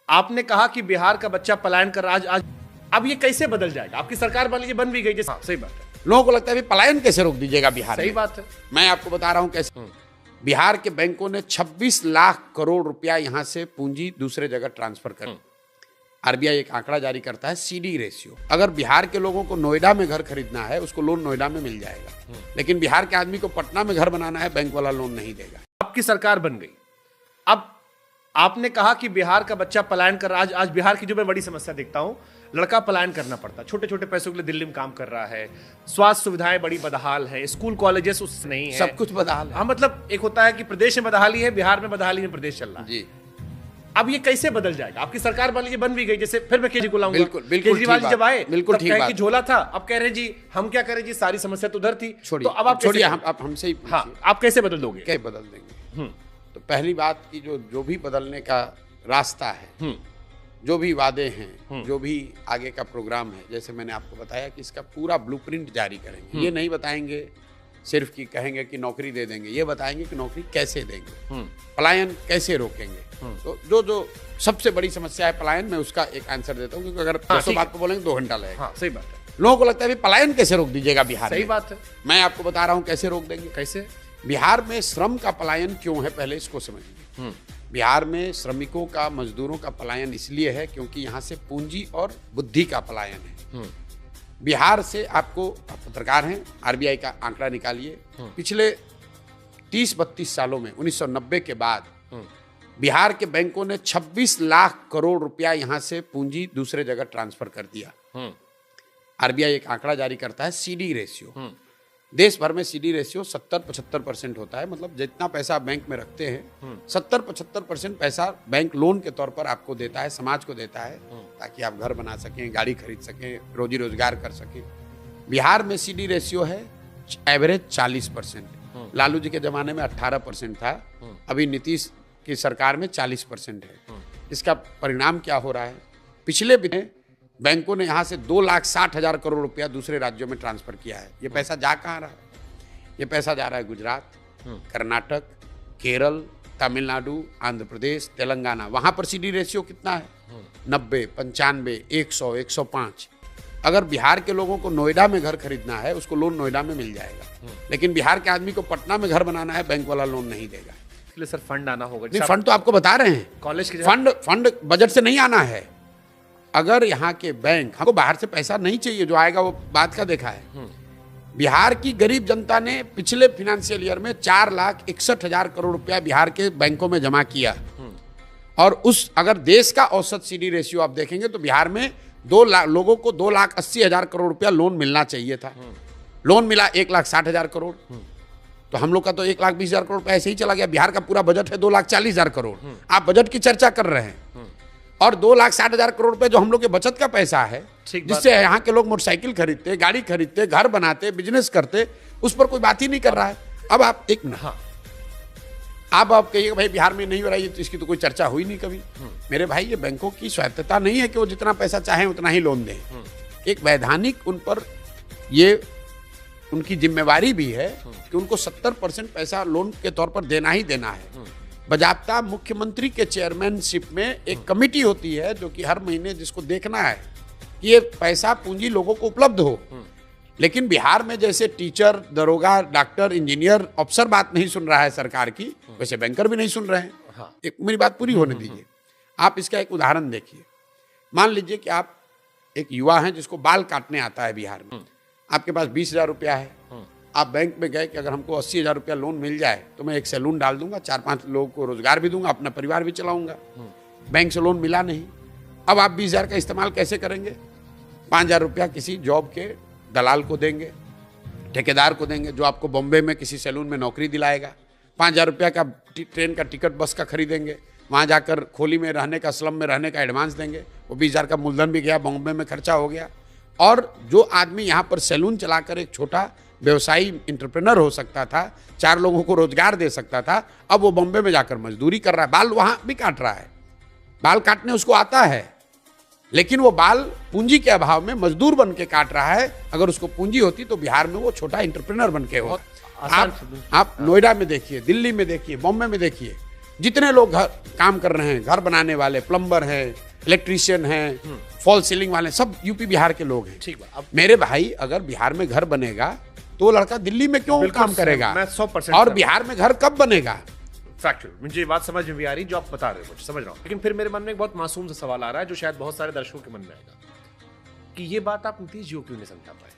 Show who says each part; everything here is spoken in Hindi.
Speaker 1: आपने कहा कि बिहार का बच्चा पलायन कर आज आज अब ये कैसे बदल जाएगा? आपकी सरकार मान लीजिए बन भी गई जैसे। हाँ, सही बात है।
Speaker 2: लोगों को लगता है पलायन कैसे रोक दीजिएगा बिहार
Speaker 1: सही
Speaker 2: में?
Speaker 1: बात है।
Speaker 2: मैं आपको बता रहा हूं कैसे। बिहार के बैंकों ने 26 लाख करोड़ रुपया यहां से पूंजी दूसरे जगह ट्रांसफर कर। आरबीआई एक आंकड़ा जारी करता है सीडी रेशियो। अगर बिहार के लोगों को नोएडा में घर खरीदना है उसको लोन नोएडा में मिल जाएगा, लेकिन बिहार के आदमी को पटना में घर बनाना है बैंक वाला लोन नहीं देगा।
Speaker 1: आपकी सरकार बन गई, अब आपने कहा कि बिहार का बच्चा पलायन कर आज आज बिहार की जो मैं बड़ी समस्या देखता हूं, लड़का पलायन करना पड़ता, छोटे छोटे पैसों के लिए दिल्ली में काम कर रहा है, स्वास्थ्य सुविधाएं बड़ी बदहाल है, स्कूल कॉलेजेस उस नहीं है,
Speaker 2: सब कुछ बदहाल है।
Speaker 1: हाँ, मतलब एक होता है कि प्रदेश में बदहाली है, बिहार में बदहाली में प्रदेश चल रहा है
Speaker 2: जी।
Speaker 1: अब ये कैसे बदल जाएगा? आपकी सरकार मान लीजिए बन भी गई जैसे, फिर मैं केजरीवाल को लाऊंगा।
Speaker 2: बिल्कुल बिल्कुल
Speaker 1: केजरीवाल जी जब आए
Speaker 2: बिल्कुल
Speaker 1: तब
Speaker 2: ठीक
Speaker 1: कहे
Speaker 2: बात।
Speaker 1: कि झोला था, अब कह रहे जी हम क्या करें जी, सारी समस्या तो उधर थी।
Speaker 2: छोड़िए,
Speaker 1: तो अब आप
Speaker 2: छोड़िए,
Speaker 1: कैसे
Speaker 2: आप हमसे ही पूछिए।
Speaker 1: हाँ, आप कैसे बदल दोगे?
Speaker 2: क्या बदल देंगे? तो पहली बात की जो भी बदलने का रास्ता है, जो भी वादे हैं, जो भी आगे का प्रोग्राम है, जैसे मैंने आपको बताया कि इसका पूरा ब्लूप्रिंट जारी करेंगे। ये नहीं बताएंगे सिर्फ कि कहेंगे कि नौकरी दे देंगे, ये बताएंगे कि नौकरी कैसे देंगे, पलायन कैसे रोकेंगे। तो जो सबसे बड़ी समस्या है पलायन, मैं उसका एक आंसर देता हूँ, क्योंकि अगर 200 बात को बोलेंगे 2 घंटा लगेगा।
Speaker 1: हाँ, सही बात है।
Speaker 2: लोगों को लगता है पलायन कैसे रोक दीजिएगा बिहार में?
Speaker 1: सही बात है।
Speaker 2: मैं आपको बता रहा हूँ कैसे रोक देंगे।
Speaker 1: कैसे?
Speaker 2: बिहार में श्रम का पलायन क्यों है, पहले इसको समझिए। बिहार में श्रमिकों का, मजदूरों का पलायन इसलिए है क्योंकि यहाँ से पूंजी और बुद्धि का पलायन है। बिहार से आपको, आप पत्रकार हैं, आरबीआई का आंकड़ा निकालिए, पिछले 30-32 सालों में 1990 के बाद बिहार के बैंकों ने 26 लाख करोड़ रुपया यहां से पूंजी दूसरे जगह ट्रांसफर कर दिया। आरबीआई एक आंकड़ा जारी करता है सीडी रेशियो। देश भर में सीडी रेशियो 70-75% होता है, मतलब जितना पैसा आप बैंक में रखते हैं 70-75% पैसा बैंक लोन के तौर पर आपको देता है, समाज को देता है, ताकि आप घर बना सकें, गाड़ी खरीद सकें, रोजी रोजगार कर सकें। बिहार में सीडी रेशियो है एवरेज 40%। लालू जी के जमाने में 18% था, अभी नीतीश की सरकार में 40% है। इसका परिणाम क्या हो रहा है? पिछले महीने बैंकों ने यहाँ से 2,60,000 करोड़ रुपया दूसरे राज्यों में ट्रांसफर किया है। ये पैसा जा कहाँ रहा है? ये पैसा जा रहा है गुजरात, कर्नाटक, केरल, तमिलनाडु, आंध्र प्रदेश, तेलंगाना। वहाँ पर सीडी रेशियो कितना है? 90, 95, 100, 105। अगर बिहार के लोगों को नोएडा में घर खरीदना है उसको लोन नोएडा में मिल जाएगा, लेकिन बिहार के आदमी को पटना में घर बनाना है बैंक वाला लोन नहीं देगा।
Speaker 1: इसलिए सर फंड आना होगा।
Speaker 2: नहीं, फंड तो आपको बता रहे हैं,
Speaker 1: कॉलेज के
Speaker 2: फंड बजट से नहीं आना है। अगर यहाँ के बैंक, हमको बाहर से पैसा नहीं चाहिए, जो आएगा वो बात का देखा है। बिहार की गरीब जनता ने पिछले फाइनेंशियल ईयर में 4,61,000 करोड़ रुपया बिहार के बैंकों में जमा किया, और उस अगर देश का औसत सीडी रेशियो आप देखेंगे तो बिहार में लोगों को 2,80,000 करोड़ रुपया लोन मिलना चाहिए था। लोन मिला 1,60,000 करोड़। तो हम लोग का तो 1,20,000 करोड़ रुपया ऐसे ही चला गया। बिहार का पूरा बजट है 2,40,000 करोड़। आप बजट की चर्चा कर रहे हैं, और 2,60,000 करोड़ रुपए जो हम लोग के बचत का पैसा है, जिससे यहाँ के लोग मोटरसाइकिल खरीदते, गाड़ी खरीदते, घर बनाते, बिजनेस करते, उस पर कोई बात ही नहीं कर रहा है। अब आप एक आप कहिए भाई बिहार में नहीं हो रहा है, तो इसकी तो कोई चर्चा हुई नहीं कभी। मेरे भाई, ये बैंकों की स्वायत्तता नहीं है कि वो जितना पैसा चाहें उतना ही लोन दें। एक वैधानिक उन पर ये उनकी जिम्मेवारी भी है कि उनको 70% पैसा लोन के तौर पर देना ही देना है। बजाब्ता मुख्यमंत्री के चेयरमैनशिप में एक कमेटी होती है जो कि हर महीने जिसको देखना है कि ये पैसा पूंजी लोगों को उपलब्ध हो। लेकिन बिहार में जैसे टीचर, दरोगा, डॉक्टर, इंजीनियर, अफसर बात नहीं सुन रहा है सरकार की, वैसे बैंकर भी नहीं सुन रहे हैं। एक मेरी बात पूरी होने दीजिए। आप इसका एक उदाहरण देखिए। मान लीजिए कि आप एक युवा हैं जिसको बाल काटने आता है बिहार में, आपके पास 20,000 रुपया है। आप बैंक में गए कि अगर हमको 80,000 रुपया लोन मिल जाए तो मैं एक सैलून डाल दूंगा, 4-5 लोगों को रोजगार भी दूंगा, अपना परिवार भी चलाऊंगा। बैंक से लोन मिला नहीं। अब आप 20,000 का इस्तेमाल कैसे करेंगे? 5,000 रुपया किसी जॉब के दलाल को देंगे, ठेकेदार को देंगे, जो आपको बॉम्बे में किसी सैलून में नौकरी दिलाएगा। 5,000 रुपया का ट्रेन का टिकट, बस का खरीदेंगे, वहाँ जाकर खोली में रहने का, स्लम में रहने का एडवांस देंगे। वो 20,000 का मूलधन भी गया, बॉम्बे में खर्चा हो गया। और जो आदमी यहाँ पर सैलून चलाकर एक छोटा व्यवसायी एंटरप्रेन्योर हो सकता था, 4 लोगों को रोजगार दे सकता था, अब वो बॉम्बे में जाकर मजदूरी कर रहा है, बाल वहाँ भी काट रहा है। बाल काटने उसको आता है, लेकिन वो बाल पूंजी के अभाव में मजदूर बन के काट रहा है। अगर उसको पूंजी होती तो बिहार में वो छोटा एंटरप्रेन्योर बन के हो। आप नोएडा में देखिए, दिल्ली में देखिए, बॉम्बे में देखिए, जितने लोग काम कर रहे हैं, घर बनाने वाले, प्लम्बर हैं, इलेक्ट्रीशियन हैं, फॉल सीलिंग वाले, सब यूपी बिहार के लोग हैं।
Speaker 1: ठीक बात।
Speaker 2: मेरे भाई, अगर बिहार में घर बनेगा तो वो लड़का दिल्ली में क्यों काम करेगा?
Speaker 1: मैं 100%
Speaker 2: और बिहार में घर कब बनेगा?
Speaker 1: फैक्चुअल, मुझे ये बात समझ में भी आ रही जो आप बता रहे हो, मुझे समझ रहा हूँ। लेकिन फिर मेरे मन में एक बहुत मासूम सा सवाल आ रहा है जो शायद बहुत सारे दर्शकों के मन में आएगा कि ये बात आप नीतीश जी को क्यों नहीं समझा पाए?